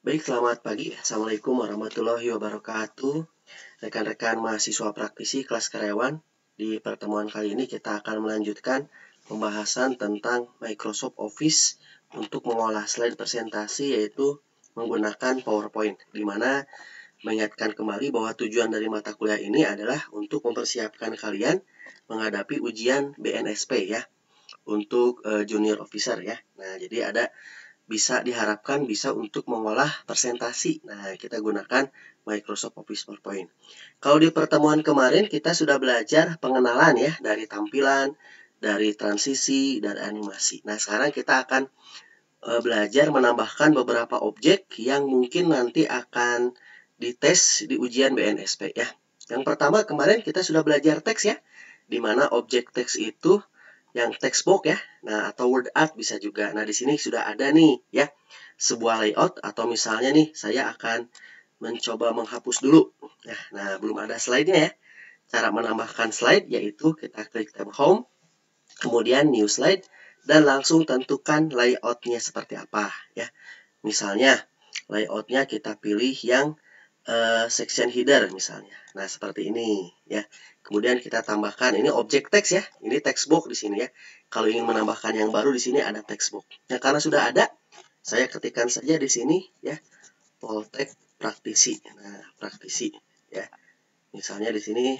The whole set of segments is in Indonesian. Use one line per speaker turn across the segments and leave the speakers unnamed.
Baik, selamat pagi. Assalamualaikum warahmatullahi wabarakatuh. Rekan-rekan mahasiswa praktisi kelas karyawan, di pertemuan kali ini kita akan melanjutkan pembahasan tentang Microsoft Office untuk mengolah slide presentasi, yaitu menggunakan PowerPoint, di mana mengingatkan kembali bahwa tujuan dari mata kuliah ini adalah untuk mempersiapkan kalian menghadapi ujian BNSP ya, untuk junior officer ya. Nah, jadi bisa diharapkan bisa untuk mengolah presentasi. Nah, kita gunakan Microsoft Office PowerPoint. Kalau di pertemuan kemarin kita sudah belajar pengenalan ya, dari tampilan, dari transisi, dari animasi. Nah, sekarang kita akan belajar menambahkan beberapa objek yang mungkin nanti akan dites di ujian BNSP ya. Yang pertama kemarin kita sudah belajar teks ya, di mana objek teks itu yang text box ya. Nah, atau word art bisa juga. Nah, di sini sudah ada nih ya sebuah layout, atau misalnya nih saya akan mencoba menghapus dulu. Nah, belum ada slide-nya ya. Cara menambahkan slide yaitu kita klik tab home, kemudian new slide, dan langsung tentukan layout-nya seperti apa ya. Misalnya layout-nya kita pilih yang section header misalnya. Nah, seperti ini ya. Kemudian kita tambahkan ini objek teks ya. Ini text box di sini ya. Kalau ingin menambahkan yang baru di sini ada text box. Nah, karena sudah ada, saya ketikkan saja di sini ya. Poltek praktisi. Nah, praktisi ya. Misalnya di sini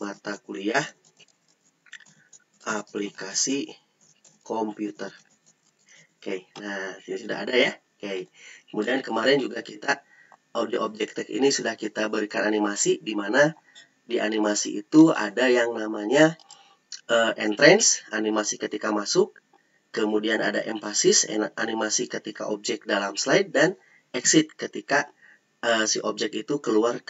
mata kuliah aplikasi komputer. Oke. Nah, sini sudah ada ya. Oke. Kemudian kemarin juga kita audio objek teks ini sudah kita berikan animasi, di mana di animasi itu ada yang namanya entrance, animasi ketika masuk, kemudian ada emphasis, animasi ketika objek dalam slide, dan exit ketika si objek itu keluar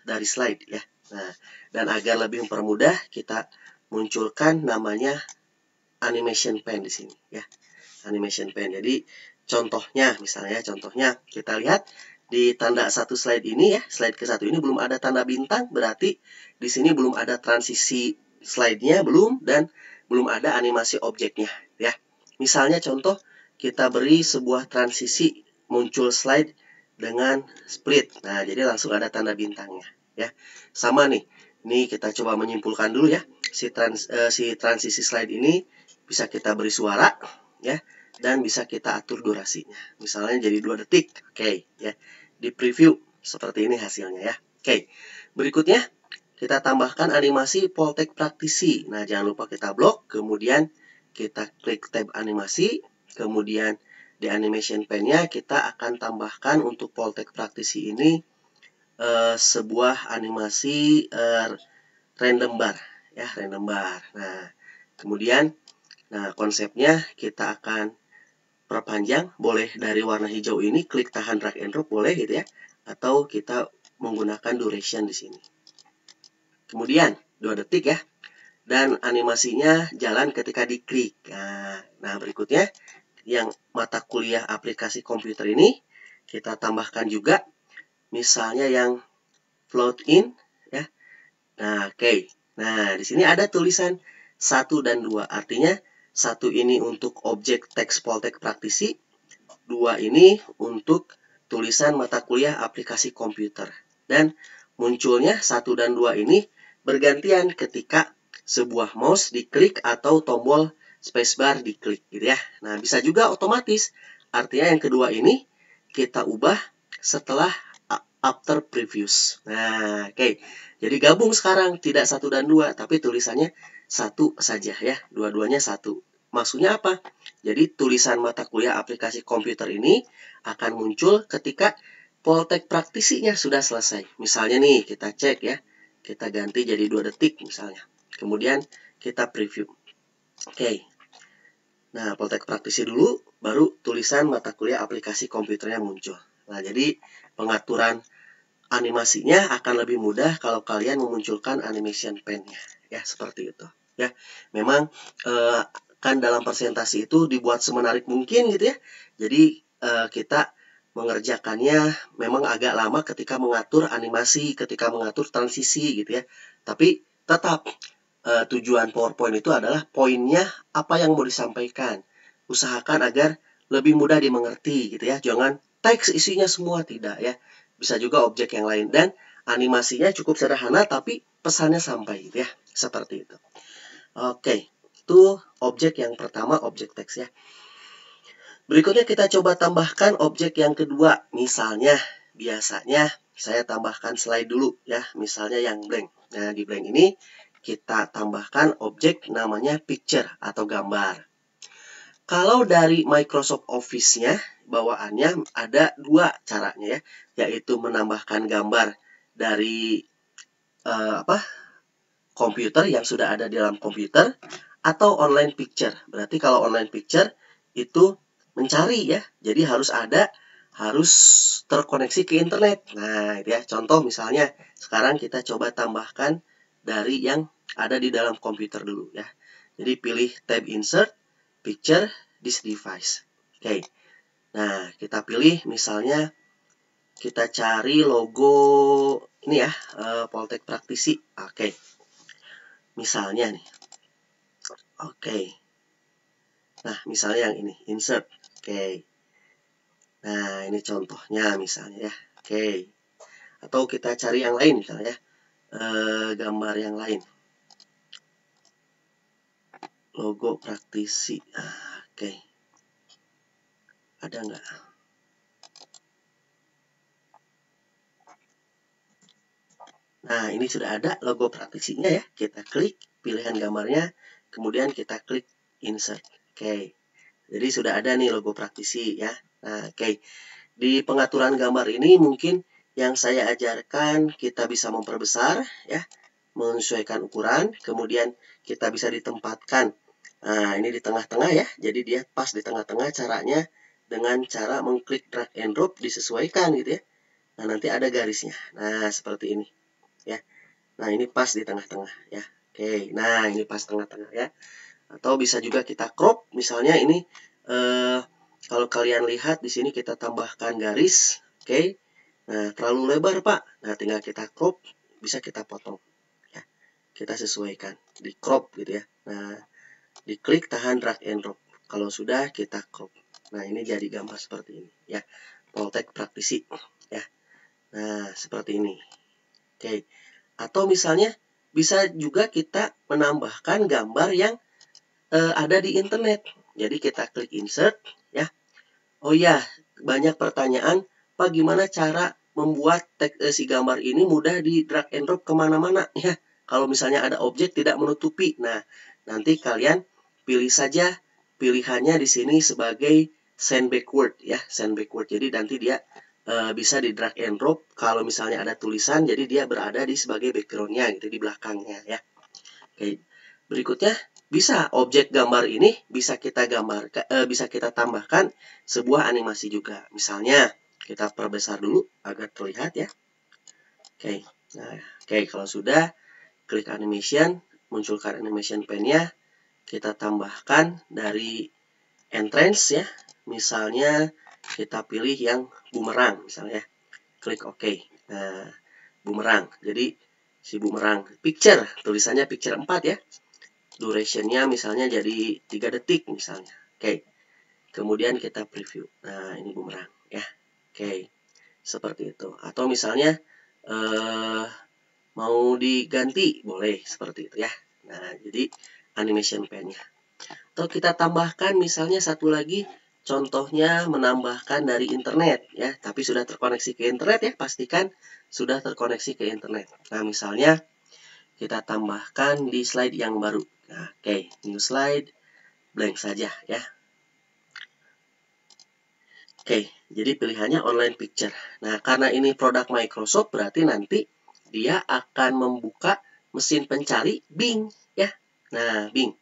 dari slide ya. Nah, dan agar lebih mempermudah kita munculkan namanya animation pen di sini ya. Animation pen. Jadi contohnya kita lihat di tanda satu slide ini ya, slide ke-1 ini belum ada tanda bintang, berarti di sini belum ada transisi slide-nya belum, dan belum ada animasi objeknya ya. Misalnya contoh kita beri sebuah transisi muncul slide dengan split. Nah, jadi langsung ada tanda bintangnya ya. Sama nih. Ini kita coba menyimpulkan dulu ya. Si transisi slide ini bisa kita beri suara ya, dan bisa kita atur durasinya. Misalnya jadi 2 detik. Oke, ya. Di preview seperti ini hasilnya ya. Oke. Berikutnya kita tambahkan animasi Poltek praktisi. Nah, jangan lupa kita blok, kemudian kita klik tab animasi, kemudian di animation pen-nya kita akan tambahkan untuk Poltek praktisi ini sebuah animasi random bar ya, random bar. Nah, kemudian konsepnya kita akan perpanjang, boleh dari warna hijau ini, klik tahan drag and drop boleh gitu ya, atau kita menggunakan duration di sini. Kemudian 2 detik ya, dan animasinya jalan ketika diklik. Nah, berikutnya yang mata kuliah aplikasi komputer ini kita tambahkan juga misalnya yang float in ya. Nah, oke. Nah, di sini ada tulisan 1 dan 2, artinya 1 ini untuk objek teks Poltek praktisi, 2 ini untuk tulisan mata kuliah aplikasi komputer. Dan munculnya 1 dan 2 ini bergantian ketika sebuah mouse diklik atau tombol spacebar diklik gitu ya. Nah, bisa juga otomatis. Artinya yang kedua ini kita ubah setelah after previews. Nah, oke. Jadi gabung sekarang, tidak 1 dan 2, tapi tulisannya 1 saja ya. Dua-duanya 1. Maksudnya apa? Jadi tulisan mata kuliah aplikasi komputer ini akan muncul ketika Poltek praktisinya sudah selesai. Misalnya nih, kita cek ya. Kita ganti jadi 2 detik misalnya. Kemudian kita preview. Oke. Nah, Poltek praktisi dulu, baru tulisan mata kuliah aplikasi komputernya muncul. Nah, jadi pengaturan animasinya akan lebih mudah kalau kalian memunculkan animation pen-nya. Ya, seperti itu. Ya, memang kan dalam presentasi itu dibuat semenarik mungkin gitu ya. Jadi kita mengerjakannya memang agak lama ketika mengatur animasi, ketika mengatur transisi gitu ya. Tapi tetap tujuan PowerPoint itu adalah poinnya apa yang mau disampaikan. Usahakan agar lebih mudah dimengerti gitu ya. Jangan teks isinya semua, tidak ya. Bisa juga objek yang lain, dan animasinya cukup sederhana tapi pesannya sampai gitu ya. Seperti itu. Oke, itu objek yang pertama, objek teks ya. Berikutnya kita coba tambahkan objek yang kedua. Misalnya, biasanya saya tambahkan slide dulu ya, misalnya yang blank. Nah, di blank ini kita tambahkan objek namanya picture atau gambar. Kalau dari Microsoft Office-nya, bawaannya ada dua caranya ya, yaitu menambahkan gambar dari komputer yang sudah ada di dalam komputer, atau online picture. Berarti kalau online picture itu mencari ya, jadi harus terkoneksi ke internet. Nah, itu ya, contoh misalnya sekarang kita coba tambahkan dari yang ada di dalam komputer dulu ya. Jadi pilih tab insert, picture, this device. Oke. Nah, kita pilih misalnya kita cari logo ini ya, Poltek Praktisi. Oke. Misalnya nih. Oke. Nah, misalnya yang ini, insert. Oke. Nah, ini contohnya misalnya ya. Oke. Atau kita cari yang lain misalnya ya. Gambar yang lain. Logo praktisi. Oke. Ada nggak? Nah, ini sudah ada logo praktisinya ya. Kita klik pilihan gambarnya, kemudian kita klik insert. Oke. Jadi sudah ada nih logo praktisi ya. Nah, oke. Di pengaturan gambar ini mungkin yang saya ajarkan, kita bisa memperbesar ya, menyesuaikan ukuran, kemudian kita bisa ditempatkan. Nah, ini di tengah-tengah ya. Jadi dia pas di tengah-tengah, caranya dengan cara mengklik drag and drop disesuaikan gitu ya. Nah, nanti ada garisnya. Nah, seperti ini ya. Nah, ini pas di tengah-tengah ya. Oke, nah ini pas tengah-tengah ya. Atau bisa juga kita crop, misalnya ini kalau kalian lihat di sini kita tambahkan garis. Oke. Nah, terlalu lebar, Pak. Nah, tinggal kita crop, bisa kita potong ya. Kita sesuaikan, di crop gitu ya. Nah, diklik, tahan, drag and drop. Kalau sudah, kita crop. Nah, ini jadi gambar seperti ini ya. Poltek Praktisi ya. Nah, seperti ini. Oke. Atau misalnya bisa juga kita menambahkan gambar yang ada di internet. Jadi kita klik insert ya. Oh ya, banyak pertanyaan, Pak, gimana cara membuat si gambar ini mudah di drag and drop kemana-mana ya. Kalau misalnya ada objek tidak menutupi. Nah, nanti kalian pilih saja pilihannya di sini sebagai send backward ya, send backward. Jadi nanti dia bisa di drag and drop. Kalau misalnya ada tulisan, jadi dia berada di sebagai backgroundnya gitu, di belakangnya ya. Oke. Berikutnya, bisa objek gambar ini bisa kita bisa kita tambahkan sebuah animasi juga. Misalnya kita perbesar dulu agar terlihat ya. Oke. Nah, oke, kalau sudah klik animation, munculkan animation pane-nya. Kita tambahkan dari entrance ya. Misalnya kita pilih yang bumerang misalnya. Klik OK. Nah, bumerang. Jadi si bumerang picture, tulisannya picture 4 ya. Duration-nya misalnya jadi 3 detik misalnya. Oke. Kemudian kita preview. Nah, ini bumerang ya. Oke. Seperti itu. Atau misalnya mau diganti, boleh seperti itu ya. Nah, jadi animation pane-nya. Atau kita tambahkan misalnya satu lagi, contohnya menambahkan dari internet ya, tapi sudah terkoneksi ke internet ya, pastikan sudah terkoneksi ke internet. Nah, misalnya kita tambahkan di slide yang baru. Nah, oke, new slide, blank saja ya. Oke, jadi pilihannya online picture. Nah, karena ini produk Microsoft, berarti nanti dia akan membuka mesin pencari Bing ya. Nah, Bing.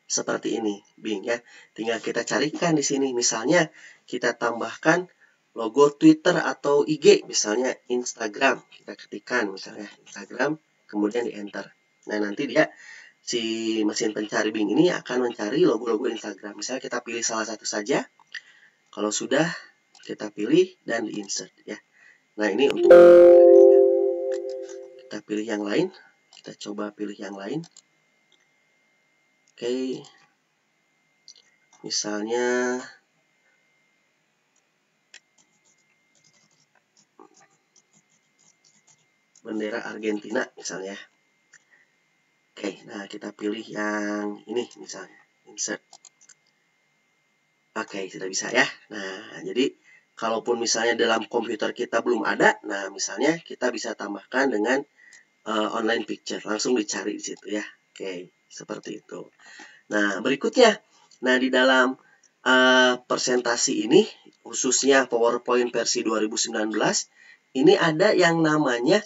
Seperti ini, Bing ya. Tinggal kita carikan di sini. Misalnya kita tambahkan logo Twitter atau IG, misalnya Instagram. Kita ketikkan misalnya Instagram, kemudian di enter. Nah, nanti dia si mesin pencari Bing ini akan mencari logo-logo Instagram. Misalnya kita pilih salah satu saja. Kalau sudah, kita pilih dan di insert ya. Nah, ini untuk kita pilih yang lain. Kita coba pilih yang lain. Oke. Misalnya bendera Argentina misalnya. Oke, nah kita pilih yang ini misalnya, insert. Oke, sudah bisa ya. Nah, jadi kalaupun misalnya dalam komputer kita belum ada, nah misalnya kita bisa tambahkan dengan online picture, langsung dicari di situ ya. Oke, seperti itu. Nah, berikutnya, nah di dalam presentasi ini, khususnya PowerPoint versi 2019, ini ada yang namanya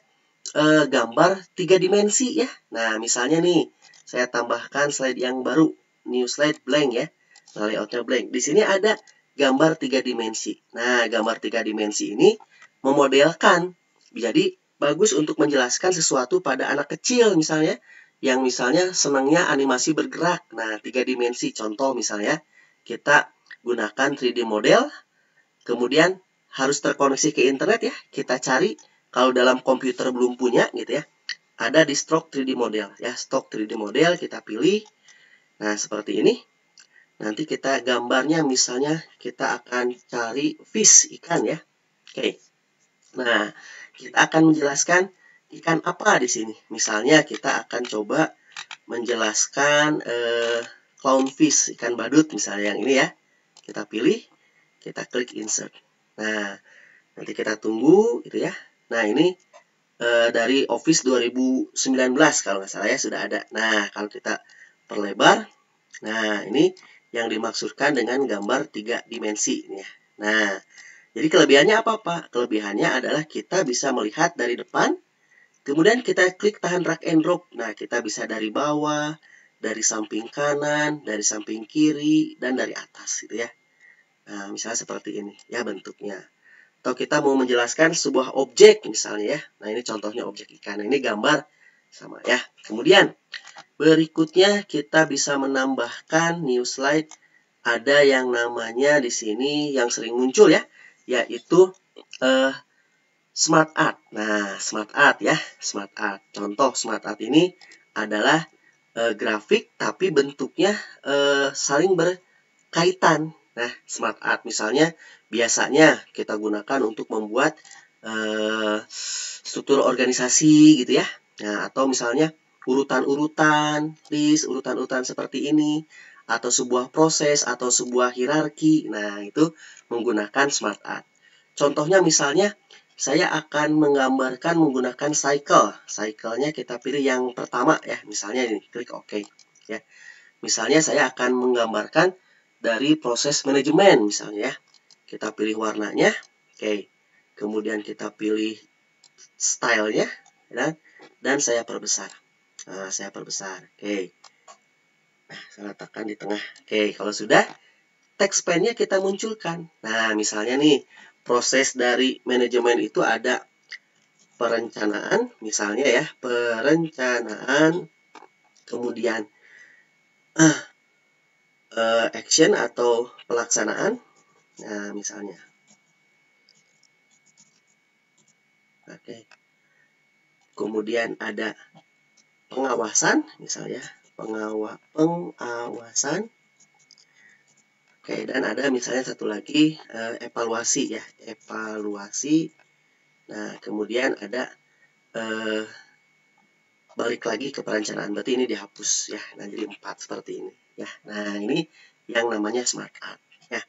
gambar 3 dimensi ya. Nah, misalnya nih, saya tambahkan slide yang baru, new slide blank ya. Nah, layoutnya blank. Di sini ada gambar 3 dimensi. Nah, gambar 3 dimensi ini memodelkan. Jadi, bagus untuk menjelaskan sesuatu pada anak kecil misalnya, yang misalnya senangnya animasi bergerak. Nah, 3 dimensi. Contoh misalnya, kita gunakan 3D model, kemudian harus terkoneksi ke internet ya. Kita cari, kalau dalam komputer belum punya gitu ya, ada di stock 3D model ya, stock 3D model kita pilih. Nah, seperti ini. Nanti kita gambarnya misalnya kita akan cari fish, ikan ya. Oke. Nah, kita akan menjelaskan ikan apa di sini. Misalnya kita akan coba menjelaskan clownfish, ikan badut misalnya yang ini ya. Kita pilih, kita klik insert. Nah, nanti kita tunggu gitu ya. Nah, ini dari Office 2019 kalau nggak salah ya, sudah ada. Nah, kalau kita perlebar, nah ini yang dimaksudkan dengan gambar 3 dimensi ya. Nah, jadi kelebihannya apa Pak? Kelebihannya adalah kita bisa melihat dari depan, kemudian kita klik tahan drag and drop. Nah, kita bisa dari bawah, dari samping kanan, dari samping kiri, dan dari atas gitu ya. Nah, misalnya seperti ini ya bentuknya. Atau kita mau menjelaskan sebuah objek misalnya ya. Nah, ini contohnya objek ikan. Nah, ini gambar sama ya. Kemudian berikutnya kita bisa menambahkan new slide. Ada yang namanya di sini yang sering muncul ya, yaitu smart art. Nah, smart art ya, smart art. Contoh smart art ini adalah grafik tapi bentuknya saling berkaitan. Nah, smart art misalnya biasanya kita gunakan untuk membuat struktur organisasi gitu ya. Nah, atau misalnya urutan-urutan, list, urutan-urutan seperti ini, atau sebuah proses, atau sebuah hierarki. Nah, itu menggunakan smart art. Contohnya misalnya, saya akan menggambarkan menggunakan cycle. Cycle-nya kita pilih yang pertama ya, misalnya ini, klik OK. Ya. Misalnya saya akan menggambarkan dari proses manajemen misalnya ya. Kita pilih warnanya, oke. Kemudian kita pilih stylenya, dan saya perbesar. Nah, saya perbesar, oke. Nah, saya letakkan di tengah. Oke, kalau sudah, text pane-nya kita munculkan. Nah, misalnya nih, proses dari manajemen itu ada perencanaan, misalnya ya, perencanaan, kemudian action atau pelaksanaan. Nah, misalnya. Oke. Kemudian ada pengawasan, misalnya pengawasan. Oke, dan ada misalnya satu lagi evaluasi ya, evaluasi. Nah, kemudian ada balik lagi ke perencanaan, berarti ini dihapus ya. Nah, jadi 4 seperti ini ya. Nah, ini yang namanya smart art ya.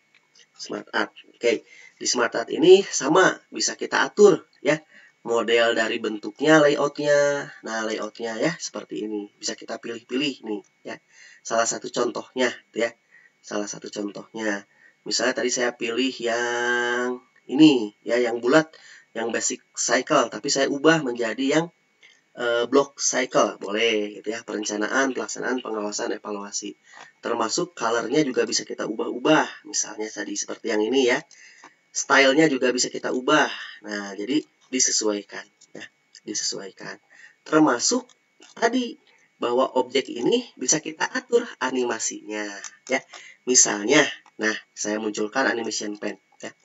Smart art. Oke, di smart art ini sama bisa kita atur ya. Model dari bentuknya, layoutnya. Nah, layoutnya ya seperti ini. Bisa kita pilih-pilih nih ya. Salah satu contohnya ya. Salah satu contohnya. Misalnya tadi saya pilih yang ini ya, yang bulat, yang basic cycle. Tapi saya ubah menjadi yang block cycle. Boleh gitu ya. Perencanaan, pelaksanaan, pengawasan, evaluasi. Termasuk colornya juga bisa kita ubah-ubah. Misalnya tadi seperti yang ini ya. Stylenya juga bisa kita ubah. Nah, jadi disesuaikan ya, disesuaikan. Termasuk tadi bahwa objek ini bisa kita atur animasinya ya. Misalnya, nah saya munculkan animation pen ya.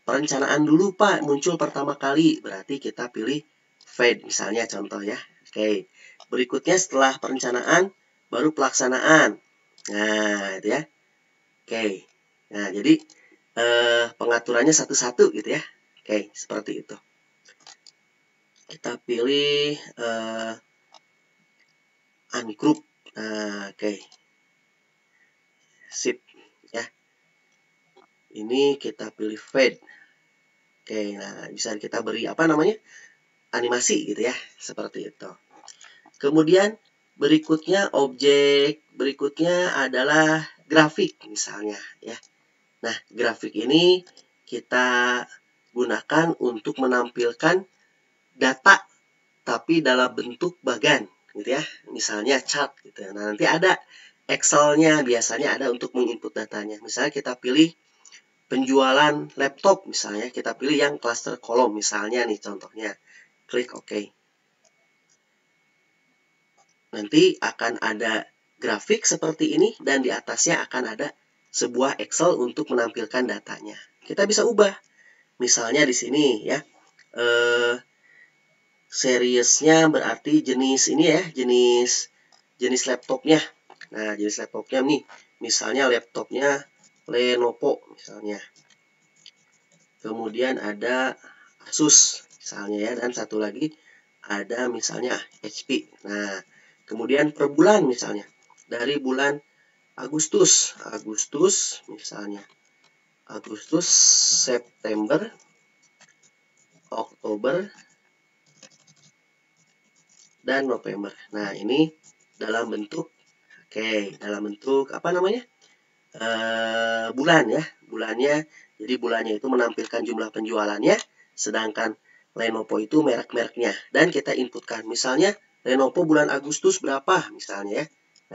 Perencanaan dulu Pak, muncul pertama kali, berarti kita pilih fade misalnya contoh ya. Oke. Berikutnya setelah perencanaan baru pelaksanaan. Nah, itu ya. Oke. Nah, jadi pengaturannya satu-satu gitu ya. Oke, seperti itu. kita pilih ungroup. Nah, oke. Sip ya. Ini kita pilih fade. Oke, nah bisa kita beri apa namanya? Animasi gitu ya, seperti itu. Kemudian berikutnya objek berikutnya adalah grafik misalnya ya. Nah, grafik ini kita gunakan untuk menampilkan data tapi dalam bentuk bagan gitu ya. Misalnya chart gitu. Nah, nanti ada Excel-nya, biasanya ada untuk menginput datanya. Misalnya kita pilih penjualan laptop misalnya, kita pilih yang cluster kolom misalnya nih contohnya. Klik OK. Nanti akan ada grafik seperti ini dan di atasnya akan ada sebuah Excel untuk menampilkan datanya. Kita bisa ubah. Misalnya di sini ya. Seriesnya berarti jenis ini ya, jenis laptopnya. Nah, jenis laptopnya nih, misalnya laptopnya Lenovo misalnya. Kemudian ada Asus misalnya ya, dan satu lagi ada misalnya HP. Nah, kemudian per bulan misalnya dari bulan Agustus misalnya. Agustus, September, Oktober, dan November. Nah, ini dalam bentuk dalam bentuk apa namanya? Bulan ya. Bulannya, jadi bulannya itu menampilkan jumlah penjualannya, sedangkan Lenovo itu merek-mereknya. Dan kita inputkan, misalnya Lenovo bulan Agustus berapa misalnya ya.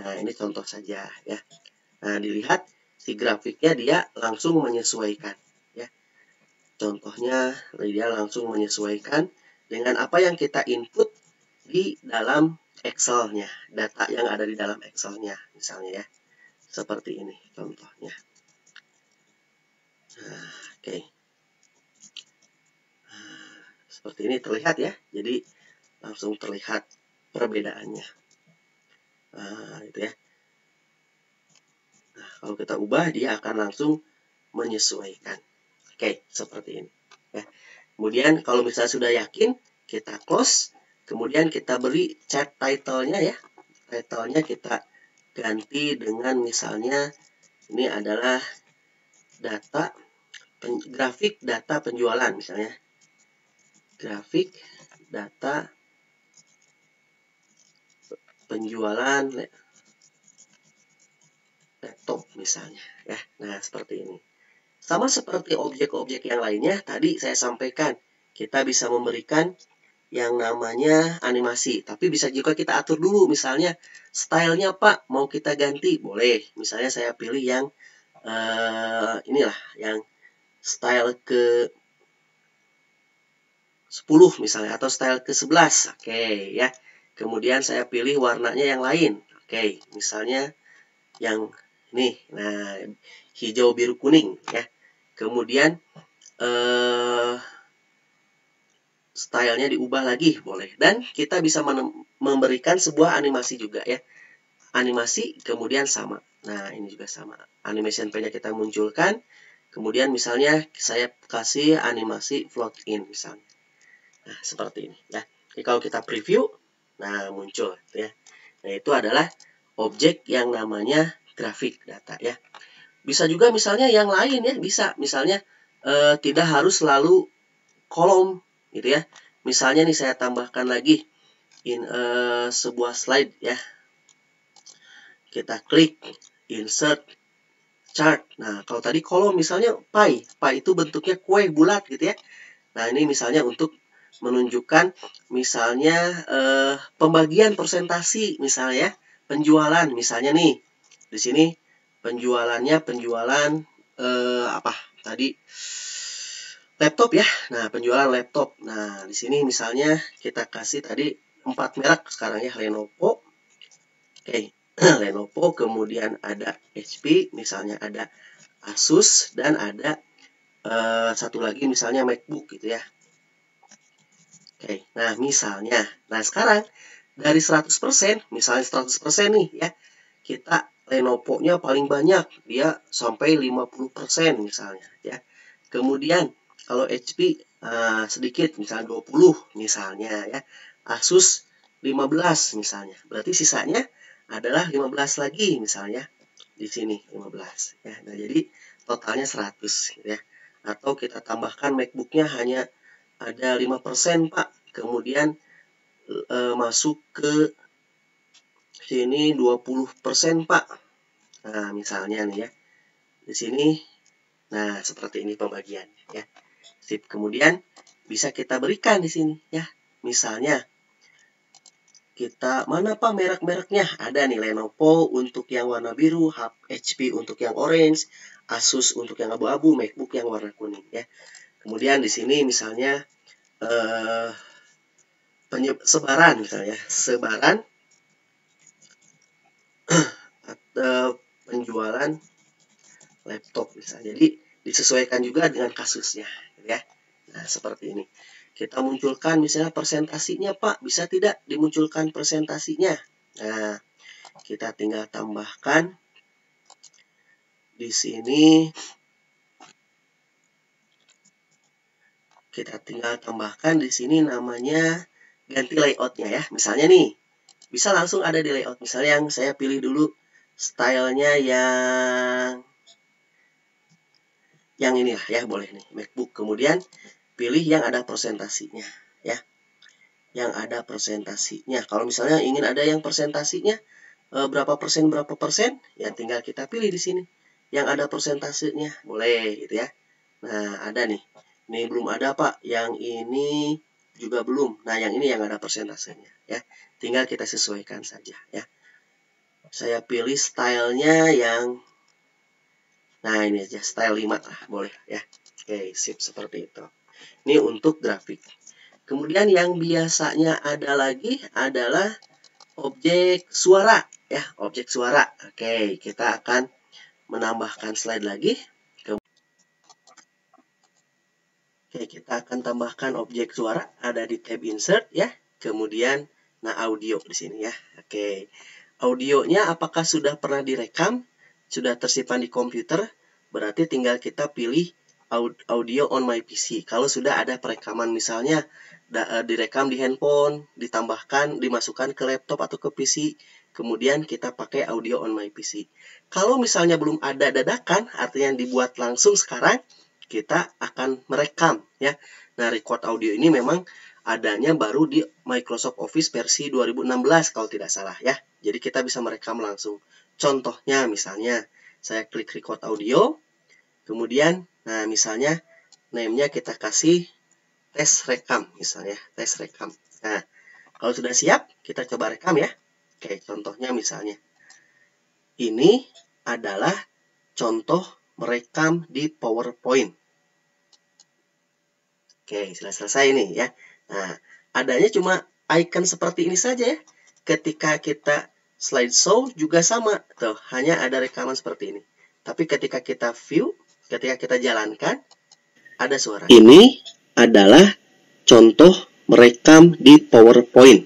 Nah, ini contoh saja ya. Nah, dilihat si grafiknya dia langsung menyesuaikan ya. Contohnya dia langsung menyesuaikan dengan apa yang kita input di dalam Excel-nya, data yang ada di dalam Excel-nya misalnya ya. Seperti ini contohnya. Nah, oke. Nah, seperti ini terlihat ya. Jadi langsung terlihat perbedaannya. Nah, itu ya. Nah, kalau kita ubah dia akan langsung menyesuaikan. Oke, seperti ini ya. Kemudian kalau misalnya sudah yakin, kita close. Kemudian kita beri chart title-nya ya. Title-nya kita ganti dengan misalnya ini adalah grafik data penjualan misalnya. Grafik data penjualan laptop misalnya ya. Nah, seperti ini. Sama seperti objek-objek yang lainnya tadi saya sampaikan, kita bisa memberikan yang namanya animasi, tapi bisa juga kita atur dulu, misalnya stylenya Pak mau kita ganti, boleh. Misalnya saya pilih yang inilah, yang style ke 10 misalnya, atau style ke 11, oke ya. Kemudian saya pilih warnanya yang lain, oke, misalnya yang ini, nah hijau biru kuning ya. Kemudian stylenya diubah lagi boleh, dan kita bisa memberikan sebuah animasi juga ya, animasi kemudian sama. Nah, ini juga sama, animation pen-nya kita munculkan, kemudian misalnya saya kasih animasi float in misalnya. Nah, seperti ini ya. Jadi kalau kita preview, nah muncul ya. Nah, itu adalah objek yang namanya grafik data ya. Bisa juga misalnya yang lain ya, bisa misalnya tidak harus selalu kolom gitu ya. Misalnya nih saya tambahkan lagi sebuah slide ya. Kita klik insert chart. Nah, kalau tadi kolom misalnya pie itu bentuknya kue bulat gitu ya. Nah, ini misalnya untuk menunjukkan misalnya pembagian persentase misalnya ya, penjualan misalnya nih. Di sini penjualannya apa tadi, laptop ya. Nah, penjualan laptop. Nah, di sini misalnya kita kasih tadi 4 merek sekarang ya, Lenovo. Oke, Lenovo, kemudian ada HP, misalnya ada Asus, dan ada satu lagi misalnya MacBook gitu ya. Oke, nah misalnya, nah sekarang dari 100%, misalnya 100% nih ya, kita Lenovo-nya paling banyak, dia sampai 50% misalnya ya. Kemudian kalau HP sedikit, misalnya 20 misalnya ya. Asus 15 misalnya. Berarti sisanya adalah 15 lagi misalnya. Di sini 15 ya. Nah, jadi totalnya 100 gitu ya. Atau kita tambahkan MacBook-nya hanya ada 5% Pak. Kemudian masuk ke sini 20% Pak. Nah, misalnya nih ya. Di sini nah seperti ini pembagian ya. Sip. Kemudian bisa kita berikan di sini ya. Misalnya kita mana Pak merek-mereknya? Ada nih Lenovo untuk yang warna biru, HP untuk yang orange, Asus untuk yang abu-abu, MacBook yang warna kuning ya. Kemudian di sini misalnya sebaran misalnya, sebaran atau penjualan laptop misalnya. Jadi disesuaikan juga dengan kasusnya ya. Nah, seperti ini. Kita munculkan misalnya presentasinya Pak, bisa tidak dimunculkan presentasinya? Nah, kita tinggal tambahkan di sini. Kita tinggal tambahkan di sini namanya ganti layoutnya ya. Misalnya nih, bisa langsung ada di layout. Misalnya yang saya pilih dulu stylenya yang ini lah ya, boleh nih MacBook. Kemudian pilih yang ada presentasinya ya. Yang ada presentasinya. Kalau misalnya ingin ada yang presentasinya berapa persen ya tinggal kita pilih di sini yang ada persentasenya, boleh gitu ya. Nah, ada nih. Ini belum ada Pak, yang ini juga belum. Nah, yang ini yang ada persentasenya ya. Tinggal kita sesuaikan saja ya. Saya pilih stylenya yang nah ini aja, style 5 lah, boleh ya. Oke, sip, seperti itu. Ini untuk grafik. Kemudian yang biasanya ada lagi adalah objek suara ya, objek suara. Oke, kita akan menambahkan slide lagi. Oke, kita akan tambahkan objek suara ada di tab insert ya. Kemudian nah audio di sini ya. Oke. Audionya apakah sudah pernah direkam? Sudah tersimpan di komputer? Berarti tinggal kita pilih audio on my PC. Kalau sudah ada perekaman misalnya direkam di handphone, ditambahkan, dimasukkan ke laptop atau ke PC, kemudian kita pakai audio on my PC. Kalau misalnya belum ada dadakan, artinya dibuat langsung sekarang, kita akan merekam ya. Nah, record audio ini memang adanya baru di Microsoft Office versi 2016 kalau tidak salah ya. Jadi kita bisa merekam langsung. Contohnya misalnya saya klik record audio, kemudian nah misalnya name-nya kita kasih tes rekam misalnya, tes rekam. Nah, kalau sudah siap kita coba rekam ya. Oke, contohnya misalnya ini adalah contoh merekam di PowerPoint. Oke, sudah selesai nih ya. Nah, adanya cuma icon seperti ini saja ya. Ketika kita slideshow juga sama. Tuh, hanya ada rekaman seperti ini. Tapi ketika kita view, ketika kita jalankan, ada suara. Ini adalah contoh merekam di PowerPoint.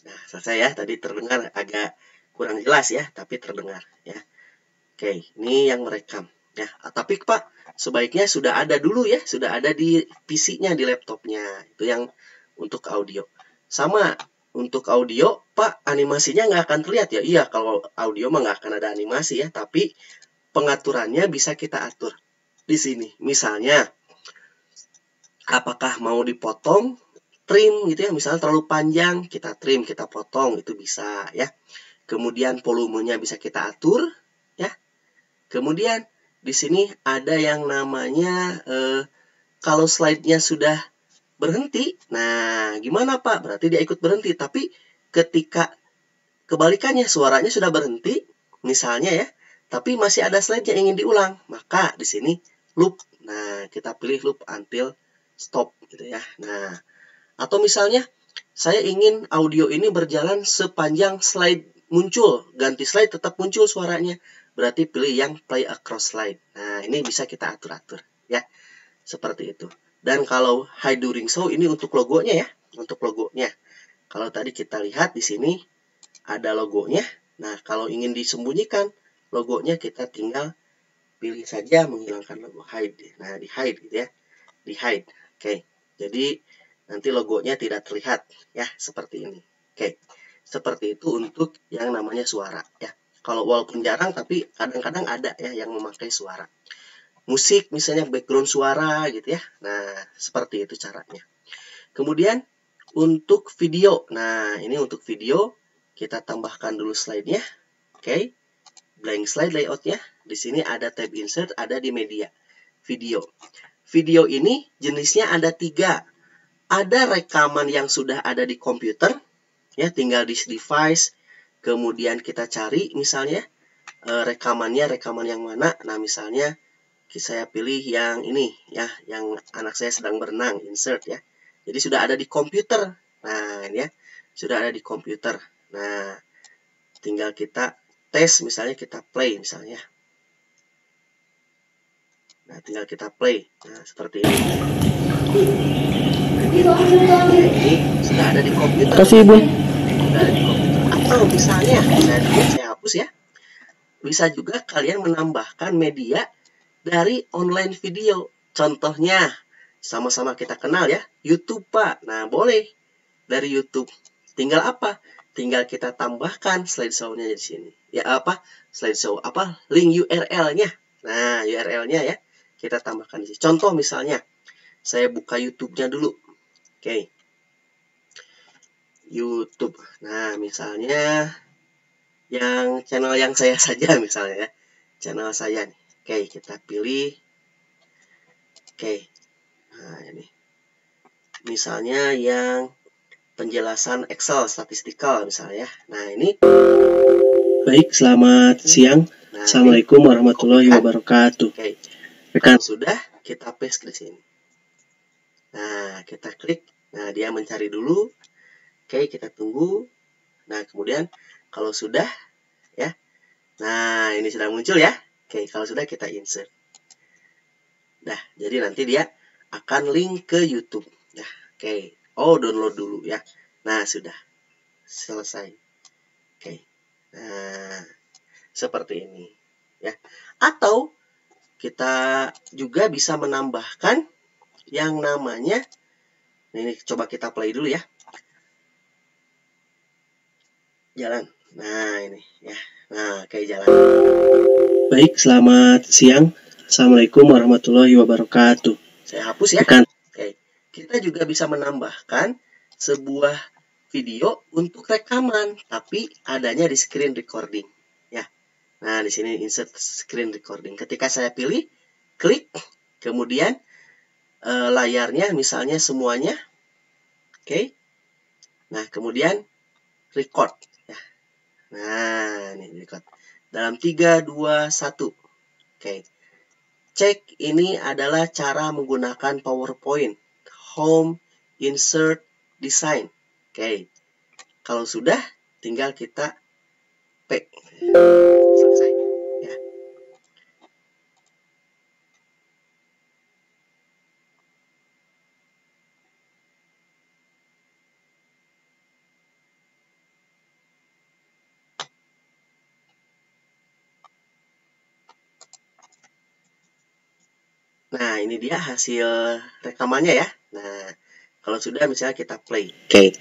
Nah, selesai ya. Tadi terdengar agak kurang jelas ya, tapi terdengar ya. Oke, ini yang merekam. Ya, tapi Pak, sebaiknya sudah ada dulu ya, sudah ada di PC-nya, di laptopnya. Itu yang untuk audio. Sama, untuk audio, Pak, animasinya nggak akan terlihat ya. Iya, kalau audio mah nggak akan ada animasi ya, tapi pengaturannya bisa kita atur di sini. Misalnya, apakah mau dipotong, trim gitu ya. Misalnya terlalu panjang, kita trim, kita potong, itu bisa ya. Kemudian volumenya bisa kita atur ya. Kemudian di sini ada yang namanya kalau slide-nya sudah berhenti. Nah, gimana Pak? Berarti dia ikut berhenti. Tapi ketika kebalikannya suaranya sudah berhenti, misalnya ya, tapi masih ada slide yang ingin diulang, maka di sini loop. Nah, kita pilih loop until stop gitu ya. Nah, atau misalnya saya ingin audio ini berjalan sepanjang slide muncul, ganti slide tetap muncul suaranya. Berarti pilih yang play across slide. Nah, ini bisa kita atur-atur ya. Seperti itu. Dan kalau hide during show ini untuk logonya ya, untuk logonya. Kalau tadi kita lihat di sini ada logonya. Nah, kalau ingin disembunyikan logonya kita tinggal pilih saja menghilangkan logo hide. Nah, di hide gitu ya. di hide. Oke. Jadi nanti logonya tidak terlihat ya, seperti ini. Oke. Seperti itu untuk yang namanya suara ya. Kalau walaupun jarang tapi kadang-kadang ada ya yang memakai suara. Musik misalnya background suara gitu ya. Nah, seperti itu caranya. Kemudian untuk video. Nah, ini untuk video kita tambahkan dulu slide-nya. Oke. Blank slide layout-nya. Di sini ada tab insert, ada di media. Video. Video ini jenisnya ada 3. Ada rekaman yang sudah ada di komputer, ya tinggal di device, kemudian kita cari misalnya rekaman yang mana. Nah, misalnya saya pilih yang ini ya, yang anak saya sedang berenang, insert ya. Jadi sudah ada di komputer. Nah, ini ya, sudah ada di komputer. Nah, tinggal kita tes, misalnya kita play misalnya. Nah, tinggal kita play. Nah, seperti ini. Ini sudah ada di komputer.
Kasih, Bu.
Sudah ada di komputer. Atau misalnya, saya hapus ya. Bisa juga kalian menambahkan media dari online video. Contohnya, sama-sama kita kenal ya, YouTube, Pak. Nah, boleh dari YouTube. Tinggal apa? Tinggal kita tambahkan slideshow-nya di sini. Ya, apa? Slideshow, apa? Link URL-nya. Nah, URL-nya ya. Kita tambahkan di sini. Contoh misalnya, saya buka YouTube-nya dulu. Oke. YouTube. Nah, misalnya yang channel yang saya saja misalnya ya. Channel saya nih. Oke, kita pilih. Oke. Nah, ini. Misalnya yang penjelasan Excel statistikal misalnya. Nah, ini.
Baik, selamat siang.
Nah,
Assalamualaikum warahmatullahi wabarakatuh.
Oke.
Rekan,
sudah kita paste di sini. Nah, kita klik. Nah, dia mencari dulu. Oke, kita tunggu. Nah, kemudian kalau sudah ya. Nah, ini sudah muncul ya. Oke, kalau sudah kita insert. Nah, jadi nanti dia akan link ke YouTube. Nah, oke. Oh, download dulu ya. Nah, sudah. Selesai. Oke. Nah, seperti ini ya. Atau kita juga bisa menambahkan yang namanya, ini coba kita play dulu ya. Jalan. Nah, ini ya. Nah, kayak jalan.
baik, selamat siang. Assalamualaikum warahmatullahi wabarakatuh.
Saya hapus ya.
Rekan.
Oke. Kita juga bisa menambahkan sebuah video untuk rekaman, tapi adanya di screen recording ya. Nah, di sini insert screen recording. Ketika saya pilih, klik, kemudian layarnya misalnya semuanya. Oke. Nah, kemudian record ya. Nah, ini record. Dalam 3 2 1. Oke. Cek, ini adalah cara menggunakan PowerPoint. Home, insert, design. Oke. Kalau sudah, tinggal kita P. Selesai ya. Nah, ini dia hasil rekamannya ya. Nah, kalau sudah misalnya kita play.
Oke.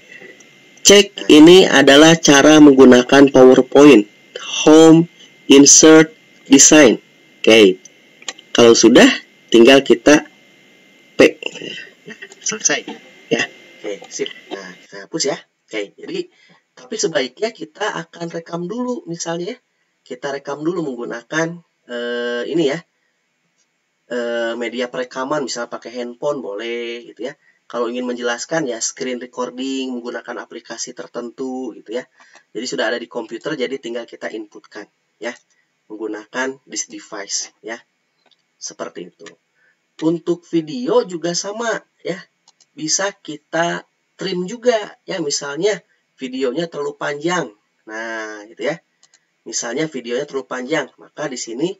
Cek, ini adalah cara menggunakan PowerPoint. Home, insert, design. Oke. Kalau sudah, tinggal kita P.
Selesai ya. Oke, sip. Nah, kita hapus ya. Oke, jadi tapi sebaiknya kita akan rekam dulu misalnya ya. Kita rekam dulu menggunakan ini ya. Media perekaman, misalnya pakai handphone boleh gitu ya. Kalau ingin menjelaskan ya screen recording menggunakan aplikasi tertentu gitu ya. Jadi sudah ada di komputer, jadi tinggal kita inputkan ya menggunakan this device ya. Seperti itu. Untuk video juga sama ya. Bisa kita trim juga ya, misalnya videonya terlalu panjang. Nah, gitu ya. Misalnya videonya terlalu panjang, maka di sini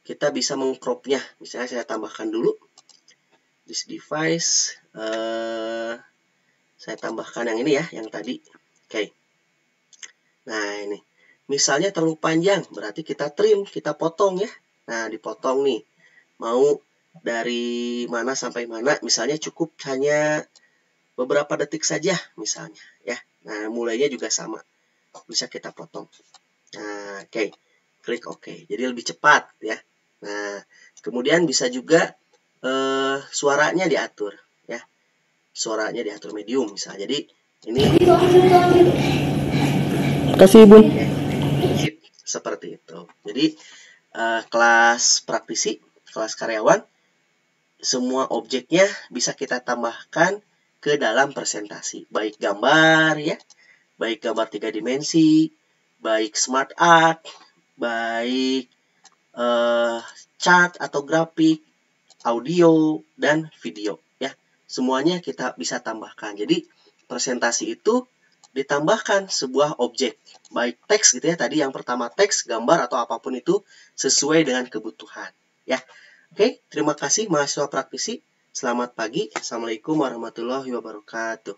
kita bisa mengcropnya. Misalnya saya tambahkan dulu this device, saya tambahkan yang ini ya, yang tadi. Oke. Nah, ini misalnya terlalu panjang, berarti kita trim, kita potong ya. Nah, dipotong nih, mau dari mana sampai mana, misalnya cukup hanya beberapa detik saja misalnya ya. Nah, mulainya juga sama, bisa kita potong. Nah, oke. Klik OK. Jadi lebih cepat ya. Nah, kemudian bisa juga suaranya diatur ya. Suaranya diatur medium misalnya. Jadi ini
Kasih Bun.
Sip, seperti itu. Jadi kelas praktisi, kelas karyawan, semua objeknya bisa kita tambahkan ke dalam presentasi. Baik gambar ya, baik gambar 3 dimensi, baik smart art, baik chart atau grafik, audio, dan video ya. Semuanya kita bisa tambahkan. Jadi presentasi itu ditambahkan sebuah objek, baik teks gitu ya, tadi yang pertama teks, gambar, atau apapun itu sesuai dengan kebutuhan ya. Oke, terima kasih mahasiswa praktisi. Selamat pagi. Assalamualaikum warahmatullahi wabarakatuh.